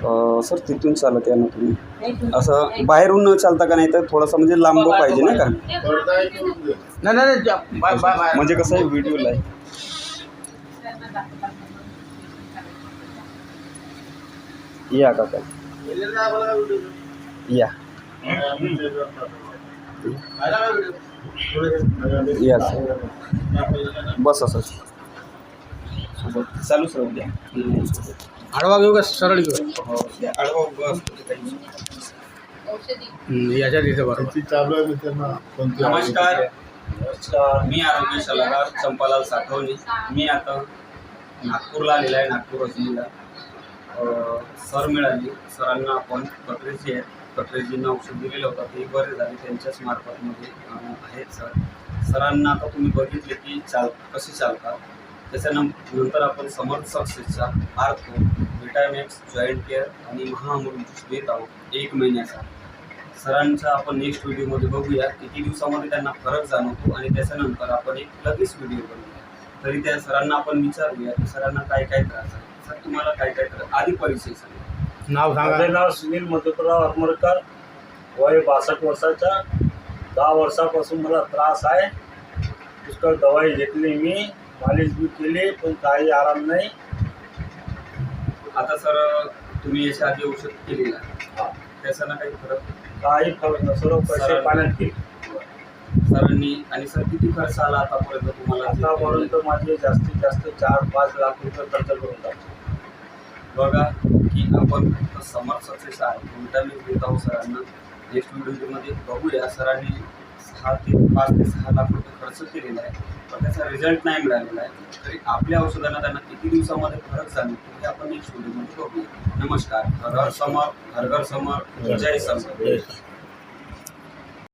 Sir तिथून चालत या ना तुम्ही, असं बाहेरून न चालता का, नाही तर थोडंसं म्हणजे लांब पाहिजे नाही का, नाही म्हणजे कसं आहे व्हिडिओला आहे. या काका या या सर, बस असं चालू सर उद्या आडवा घेऊ का सरळ घेऊ आडवा बस. याच्यात इथं बरोबर चालू आहे त्यांना कोणती नमस्कार, मी आरोग्य सल्लागार चंपालाल साठवणे. मी आता नागपूरला आलेला आहे, नागपूर अजनीला. सर मिळाली, सरांना आपण कटरेजींना औषध दिलेलं होतं, ते बरे झाले, त्यांच्याच मार्फतमध्ये आहेत सर. सरांना आता तुम्ही बघितले की कसे चालतात. त्याच्यानंतर आपण समर्थ सक्सेसचा आर्थो, विटामॅक्स, जॉईंट केअर आणि महाअमृत ज्यूस देत आहोत 1 महिन्याचा. सरांचा आपण नेक्स्ट व्हिडिओमध्ये बघूया किती दिवसामध्ये त्यांना फरक जाणवतो, आणि त्याच्यानंतर आपण एक लगेच व्हिडिओ बनवूया. तरी त्या सरांना आपण विचारूया की सरांना काय काय त्रास आहे. सर तुम्हाला काय काय त्रास, आधी परिचय सांगा. नाव सांगा. माझे नाव सुनील मधुकरराव अरमरकर, वय 62 वर्षाचा. 10 वर्षापासून मला त्रास आहे. पुष्कळ दवाई घेतली, मी मालिश बी केली, पण काही आराम नाही. आता सर तुम्ही याच्या आधी औषध केलेलं आहे, त्याच्यानं काही फरक? काही फरक नाही, सर्व पैसे पाण्यात गेले. सरांनी आणि सर किती खर्च आला आतापर्यंत तुम्हाला? आतापर्यंत माझे जास्तीत जास्त 4-5 लाख रुपये खर्च करून टाकले. बघा की आपण फक्त समर्थ सक्सेस आहे, विटामिन देत आहोत सरांना. नेक्स्ट व्हिडिओमध्ये बघूया. सरांनी 5 ते 6 लाख रुपये खर्च केलेला आहे, पण त्याचा रिझल्ट नाही मिळालेला आहे. तरी आपल्या औषधांना त्यांना किती दिवसामध्ये फरक जाणवतो हे आपण नेक्स्ट व्हिडिओमध्ये बघूया. नमस्कार. हर घर समर, जय समर.